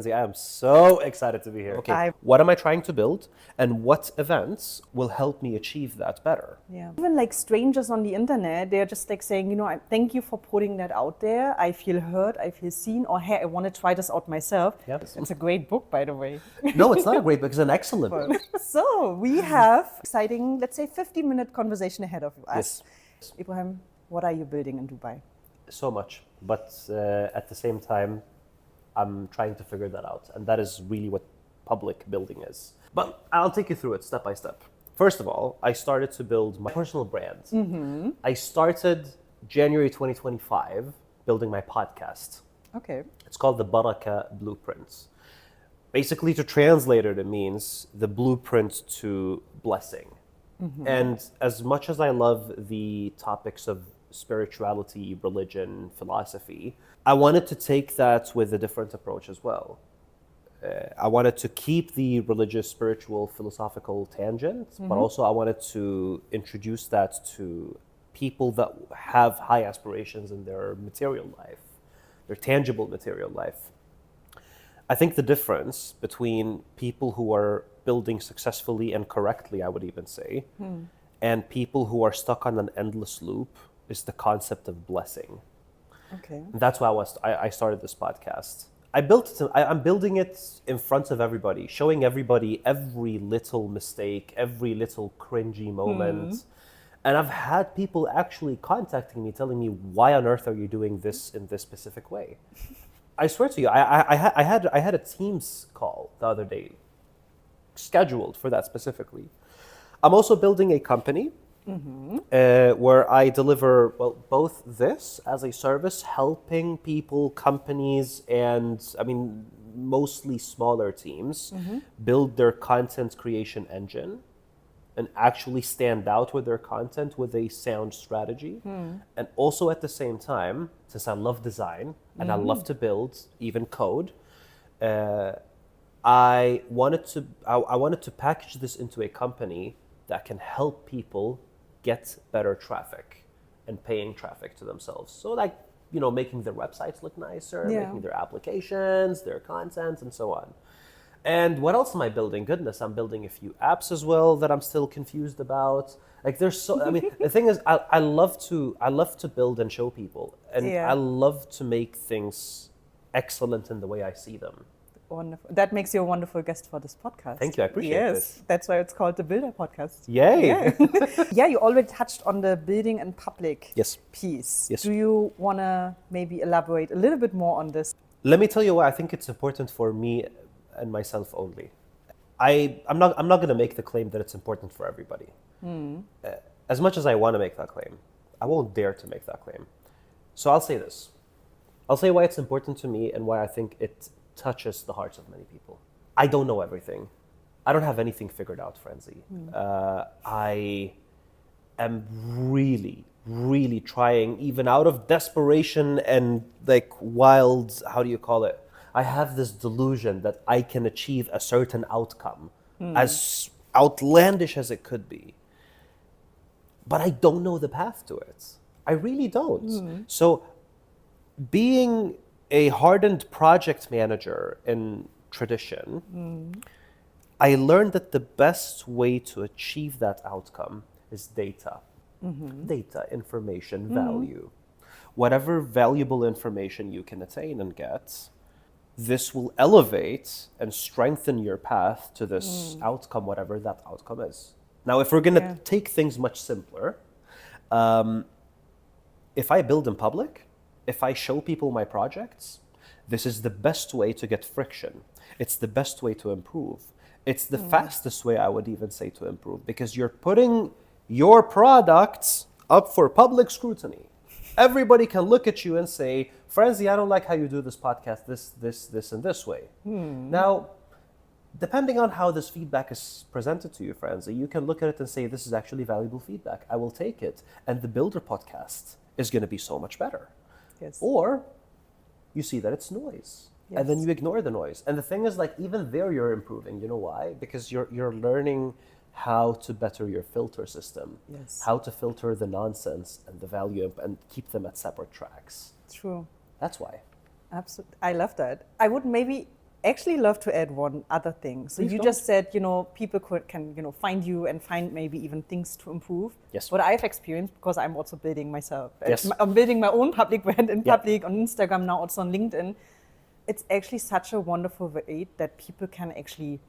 Franzi, I am so excited to be here. Okay, what am I trying to build and what events will help me achieve that better? Yeah. Even like strangers on the internet, they're just like saying, you know, thank you for putting that out there. I feel heard, I feel seen, or hey, I want to try this out myself. Yes. It's a great book, by the way. No, it's not a great book, it's an excellent book. So we have exciting, let's say 50-minute conversation ahead of us. Yes. Ibrahim, what are you building in Dubai? So much, but at the same time, I'm trying to figure that out. And that is really what public building is. But I'll take you through it step by step. First of all, I started to build my personal brand. Mm-hmm. I started January 2025 building my podcast. Okay. It's called the Baraka Blueprints. Basically, to translate it, it means the blueprint to blessing. Mm-hmm. And as much as I love the topics of spirituality, religion, philosophy, I wanted to take that with a different approach as well. I wanted to keep the religious, spiritual, philosophical tangent, but also I wanted to introduce that to people that have high aspirations in their material life, their tangible material life. I think the difference between people who are building successfully and correctly, I would even say, and people who are stuck on an endless loop is the concept of blessing. Okay. And that's why I started this podcast. I'm building it in front of everybody, showing everybody every little mistake, every little cringy moment. And I've had people actually contacting me, telling me, why on earth are you doing this in this specific way? I swear to you, I had a Teams call the other day, scheduled for that specifically. I'm also building a company where I deliver, both this as a service, helping people, companies, and mostly smaller teams build their content creation engine and actually stand out with their content with a sound strategy. And also at the same time, since I love design and I love to build, even code, I wanted to package this into a company that can help people get better traffic and paying traffic to themselves. So making their websites look nicer, making their applications, their content, and so on. And what else am I building? Goodness, I'm building a few apps as well that I'm still confused about. The thing is, I love to build and show people, and I love to make things excellent in the way I see them. Wonderful. That makes you a wonderful guest for this podcast. Thank you. I appreciate this. Yes, that's why it's called the Builder Podcast. Yay! Yeah, you already touched on the building and public piece. Yes. Do you want to maybe elaborate a little bit more on this? Let me tell you why I think it's important for me and myself only. I'm not going to make the claim that it's important for everybody. As much as I want to make that claim, I won't dare to make that claim. So I'll say this. I'll say why it's important to me and why I think it touches the hearts of many people. I don't know everything. I don't have anything figured out, Franzi. I am really, really trying, even out of desperation and wild, how do you call it? I have this delusion that I can achieve a certain outcome, as outlandish as it could be. But I don't know the path to it. I really don't. So being a hardened project manager in tradition, I learned that the best way to achieve that outcome is data. Data, information, value. Whatever valuable information you can attain and get, this will elevate and strengthen your path to this outcome, whatever that outcome is. Now, if we're going to take things much simpler, if I build in public, if I show people my projects, this is the best way to get friction. It's the best way to improve. It's the fastest way, I would even say, to improve, because you're putting your products up for public scrutiny. Everybody can look at you and say, Franzi, I don't like how you do this podcast, this, and this way. Now, depending on how this feedback is presented to you, Franzi, you can look at it and say, this is actually valuable feedback. I will take it. And the Builder podcast is going to be so much better. Yes. Or you see that it's noise, and then you ignore the noise. And the thing is, even there you're improving. You know why? Because you're learning how to better your filter system, how to filter the nonsense and the value and keep them at separate tracks. True. That's why. Absolutely. I love that. I would maybe actually love to add one other thing. So Please you don't. just said, people can, find you and find maybe even things to improve. Yes. What I've experienced, because I'm also building myself. Yes. I'm building my own public brand in Yeah. public, on Instagram, now also on LinkedIn. It's actually such a wonderful way that people can actually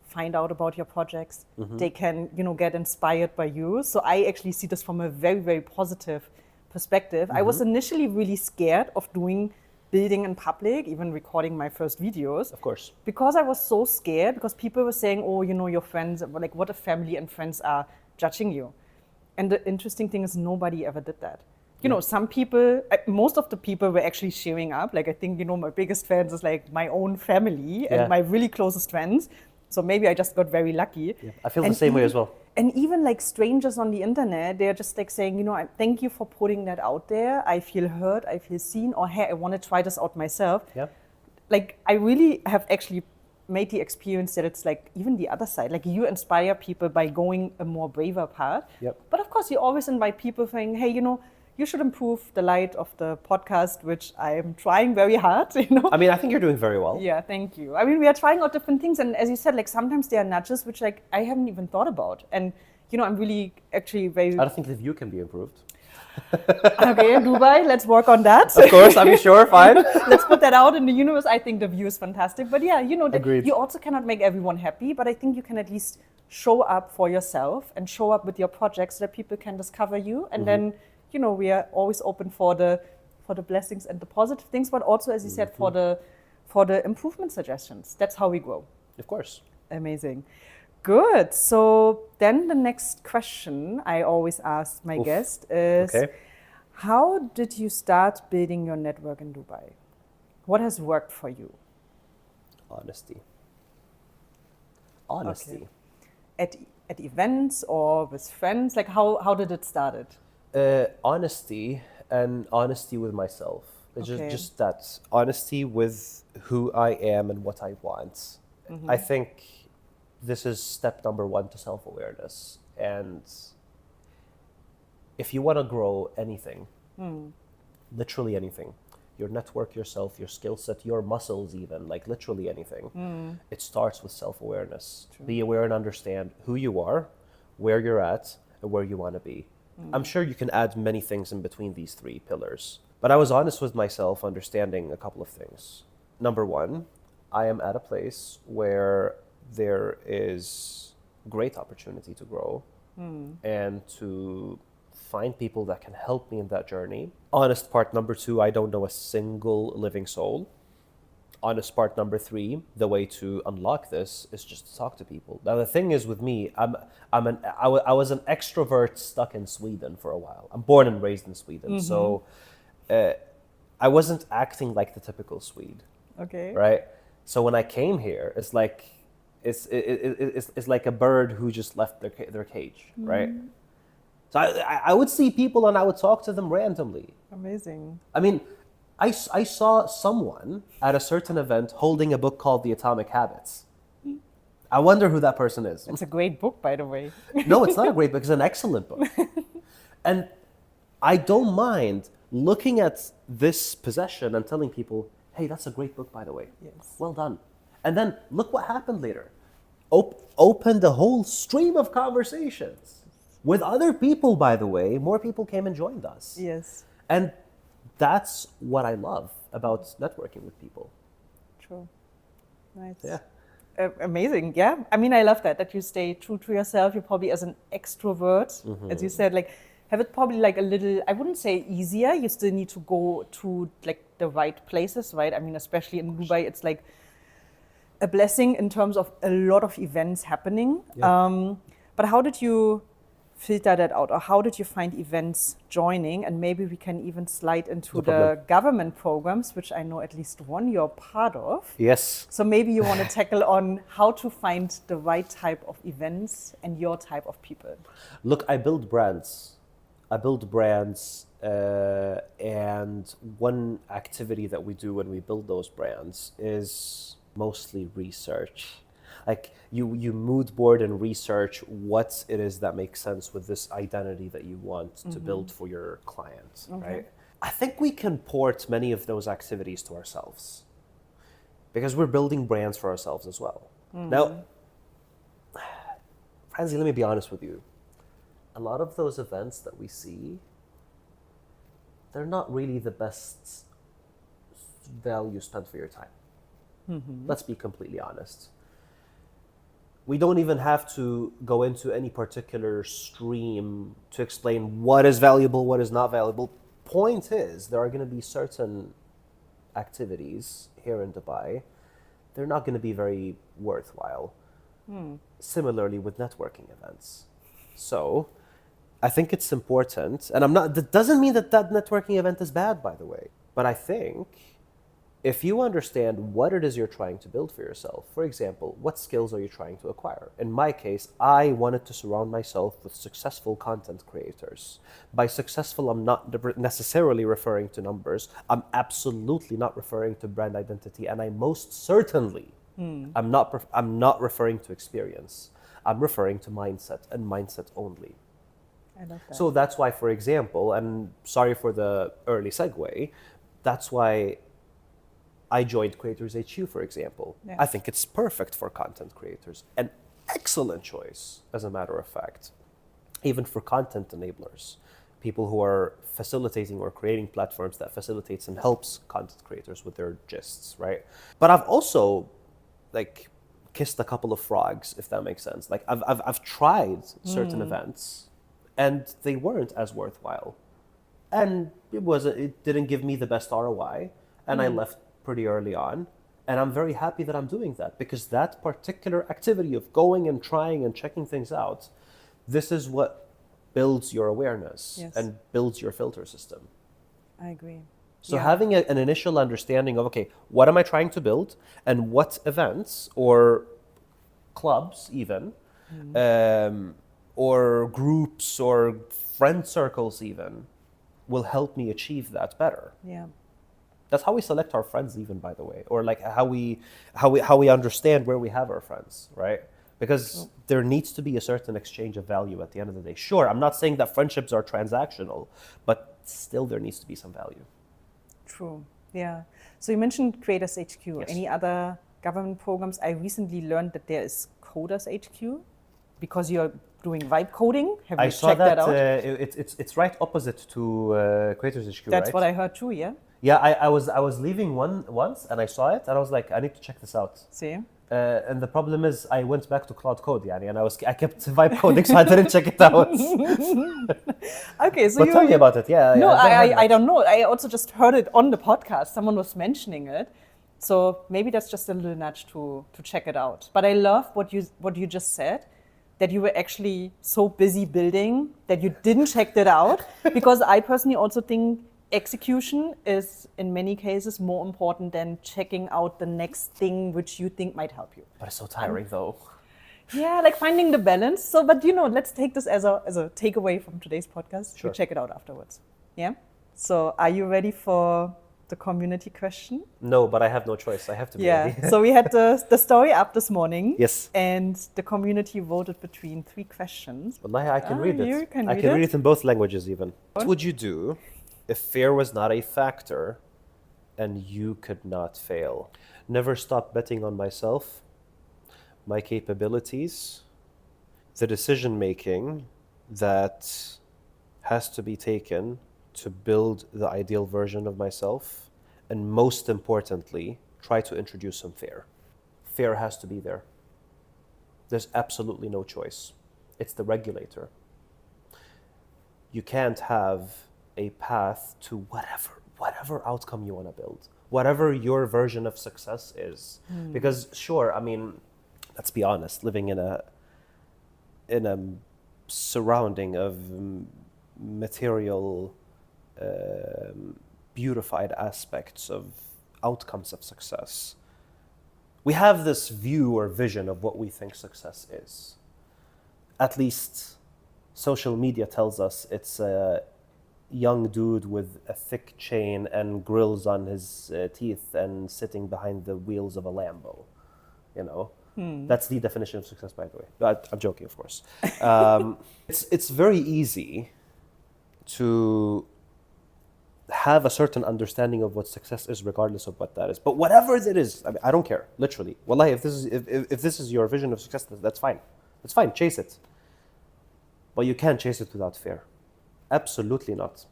find out about your projects. They can, get inspired by you. So I actually see this from a very, very positive perspective. I was initially really scared of building in public, even recording my first videos. Of course. Because I was so scared, because people were saying, oh, your friends, like what if family and friends are judging you? And the interesting thing is nobody ever did that. Some people, most of the people were actually sharing up. Like I think, my biggest fans is like my own family Yeah. and my really closest friends. So maybe I just got very lucky. Yeah. I feel the same way as well. And even like strangers on the internet, they're just like saying, thank you for putting that out there. I feel heard, I feel seen, or hey, I want to try this out myself. Yeah. Like I really have actually made the experience that it's like even the other side, like you inspire people by going a more braver path. Yep. But of course, you always invite people saying, hey, you should improve the light of the podcast, which I am trying very hard, I mean, I think you're doing very well. Yeah, thank you. I mean, we are trying out different things. And as you said, like sometimes there are nudges which like I haven't even thought about. And, I'm really actually very... I don't think the view can be improved. Okay, Dubai, let's work on that. Of course, are you sure? Fine. Let's put that out in the universe. I think the view is fantastic. But yeah, Agreed. you also cannot make everyone happy. But I think you can at least show up for yourself and show up with your projects so that people can discover you. And then, we are always open for the blessings and the positive things, but also, as you said, for the improvement suggestions. That's how we grow. Of course. Amazing. Good. So then the next question I always ask my guest is, how did you start building your network in Dubai? What has worked for you? Honesty. Okay. At events or with friends? Like how did it start? Honesty and honesty with myself. It's just that honesty with who I am and what I want. I think this is step number one to self-awareness. And if you want to grow anything, literally anything, your network, yourself, your skill set, your muscles even, like literally anything, it starts with self-awareness. True. Be aware and understand who you are, where you're at, and where you want to be. I'm sure you can add many things in between these three pillars. But I was honest with myself, understanding a couple of things. Number one, I am at a place where there is great opportunity to grow and to find people that can help me in that journey. Honest part number two, I don't know a single living soul. Honest part number three, the way to unlock this is just to talk to people. Now the thing is with me, I was an extrovert stuck in Sweden for a while. I'm born and raised in Sweden, so I wasn't acting like the typical Swede. Okay. Right. So when I came here, it's like it's like a bird who just left their cage, right? So I would see people and I would talk to them randomly. Amazing. I mean, I saw someone at a certain event holding a book called The Atomic Habits. I wonder who that person is. It's a great book, by the way. No, it's not a great book. It's an excellent book. And I don't mind looking at this possession and telling people, hey, that's a great book, by the way. Yes. Well done. And then look what happened later. Opened a whole stream of conversations with other people, by the way. More people came and joined us. Yes. And that's what I love about networking with people. True. Nice. Yeah. Amazing. Yeah. I mean, I love that you stay true to yourself. You probably, as an extrovert, as you said, like have it probably like a little, I wouldn't say easier. You still need to go to like the right places, right? I mean, especially in Dubai, it's like a blessing in terms of a lot of events happening. Yeah. But how did you filter that out, or how did you find events joining? And maybe we can even slide into the government programs, which I know at least one you're part of. Yes. So maybe you want to tackle on how to find the right type of events and your type of people. Look, I build brands. And one activity that we do when we build those brands is mostly research. Like you mood board and research what it is that makes sense with this identity that you want to build for your clients, right? I think we can port many of those activities to ourselves. because we're building brands for ourselves as well. Now, Franzi, let me be honest with you. A lot of those events that we see, they're not really the best value spent for your time. Let's be completely honest. We don't even have to go into any particular stream to explain what is valuable, what is not valuable. Point is, there are going to be certain activities here in Dubai, they're not going to be very worthwhile. Similarly with networking events. So I think it's important, and that doesn't mean that networking event is bad, by the way, but I think if you understand what it is you're trying to build for yourself, for example, what skills are you trying to acquire? In my case, I wanted to surround myself with successful content creators. By successful, I'm not necessarily referring to numbers. I'm absolutely not referring to brand identity, and I most certainly I'm not referring to experience. I'm referring to mindset, and mindset only. I love that. So that's why, for example, and sorry for the early segue, that's why I joined Creators HQ, for example. Yeah. I think it's perfect for content creators. An excellent choice, as a matter of fact, even for content enablers, people who are facilitating or creating platforms that facilitates and helps content creators with their gists, right? But I've also kissed a couple of frogs, if that makes sense. Like I've tried certain events, and they weren't as worthwhile, and it didn't give me the best ROI, and I left pretty early on. And I'm very happy that I'm doing that, because that particular activity of going and trying and checking things out, this is what builds your awareness and builds your filter system. I agree. So having an initial understanding of, okay, what am I trying to build, and what events or clubs even, or groups or friend circles even, will help me achieve that better. Yeah. That's how we select our friends, even, by the way, or like how we understand where we have our friends, right? Because there needs to be a certain exchange of value at the end of the day. Sure, I'm not saying that friendships are transactional, but still there needs to be some value. True. Yeah. So you mentioned Creators HQ. Yes. Any other government programs? I recently learned that there is Coders HQ, because you're doing vibe coding. Have you checked that out? It's right opposite to Creators HQ. That's right? what I heard too. Yeah. Yeah, I was leaving once, and I saw it, and I was like, I need to check this out. See. And the problem is, I went back to Cloud Code, and I kept vibe coding, so I didn't check it out. Okay, so But tell me about it. Yeah. No, I I don't know. I also just heard it on the podcast. Someone was mentioning it, so maybe that's just a little nudge to check it out. But I love what you just said, that you were actually so busy building that you didn't check that out, because I personally also think execution is in many cases more important than checking out the next thing which you think might help you. But it's so tiring, though. Yeah, like finding the balance. So, but let's take this as a takeaway from today's podcast. Sure. We check it out afterwards. Yeah. So, are you ready for the community question? No, but I have no choice. I have to be ready. So we had the story up this morning. Yes. And the community voted between 3 questions. Wallahi, I can read it. You can I read can it? read it in both languages, even. What would you do if fear was not a factor and you could not fail? Never stop betting on myself, my capabilities, the decision making that has to be taken to build the ideal version of myself, and most importantly, try to introduce some fear. Fear has to be there. There's absolutely no choice. It's the regulator. You can't have a path to whatever outcome you want to build, whatever your version of success is. Because sure, I mean, let's be honest, living in a surrounding of material, beautified aspects of outcomes of success, we have this view or vision of what we think success is. At least social media tells us it's a young dude with a thick chain and grills on his teeth and sitting behind the wheels of a Lambo, That's the definition of success, by the way. I'm joking, of course. It's very easy to have a certain understanding of what success is, regardless of what that is. But whatever it is, I mean, I don't care. Literally, wallahi, if this is your vision of success, that's fine. That's fine. Chase it. But you can't chase it without fear. Absolutely not.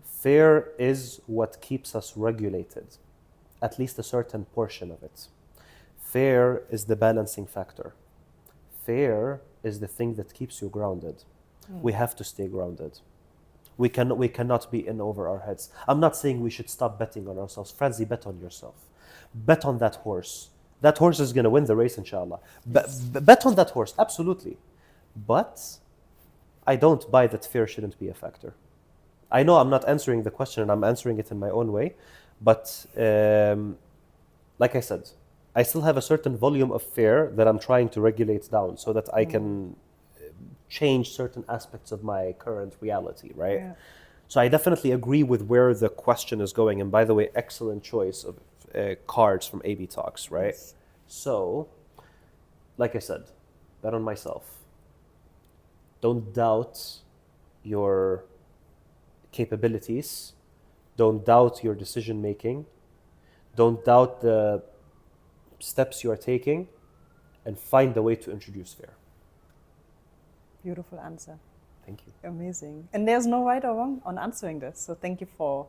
Fear is what keeps us regulated, at least a certain portion of it. Fear is the balancing factor. Fear is the thing that keeps you grounded. We have to stay grounded. We cannot be in over our heads. I'm not saying we should stop betting on ourselves. Franzi, bet on yourself. Bet on that horse. That horse is going to win the race, inshallah. Bet on that horse, absolutely. But I don't buy that fear shouldn't be a factor. I know I'm not answering the question and I'm answering it in my own way. But like I said, I still have a certain volume of fear that I'm trying to regulate down so that I can change certain aspects of my current reality, right? Yeah. So I definitely agree with where the question is going. And by the way, excellent choice of cards from AB Talks, right? Yes. So, like I said, bet on myself. Don't doubt your capabilities. Don't doubt your decision making. Don't doubt the steps you are taking, and find a way to introduce fear. Beautiful answer. Thank you. Amazing. And there's no right or wrong on answering this. So thank you for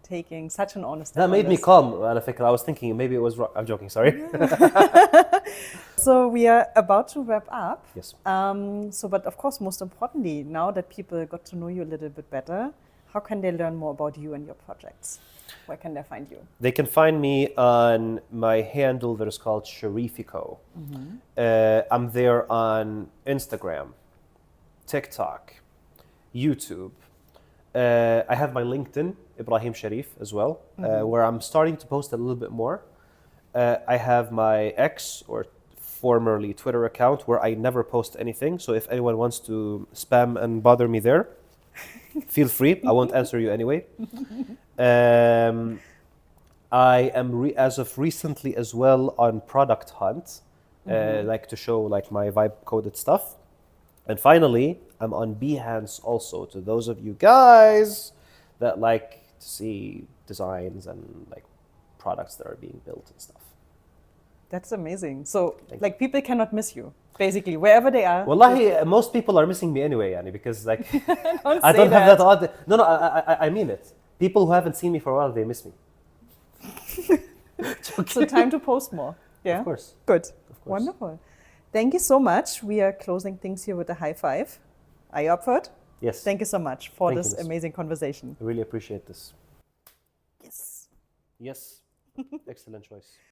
taking such an honest step That on made me this. calm, ala fikra. I was thinking maybe it was wrong. I'm joking, sorry. So we are about to wrap up. Yes. But of course, most importantly, now that people got to know you a little bit better, how can they learn more about you and your projects? Where can they find you? They can find me on my handle that is called Shareefico. I'm there on Instagram, TikTok, YouTube. I have my LinkedIn, Ibrahim Sharif, as well, where I'm starting to post a little bit more. I have my X, or formerly Twitter account, where I never post anything. So if anyone wants to spam and bother me there, feel free. I won't answer you anyway. I am as of recently as well on Product Hunt, like to show like my vibe coded stuff. And finally, I'm on Behance also, to those of you guys that like to see designs and like products that are being built and stuff. That's amazing. So like people cannot miss you, basically, wherever they are. Wallahi, most people are missing me anyway, yani, because like Don't I say don't have that. that odd. No, I mean it. People who haven't seen me for a while, they miss me. So time to post more. Yeah. Of course. Good. Of course. Wonderful. Thank you so much. We are closing things here with a high five. Are you up for it? Yes. Thank you so much for Thank you, this Miss. amazing conversation. I really appreciate this. Yes. Yes. Excellent choice.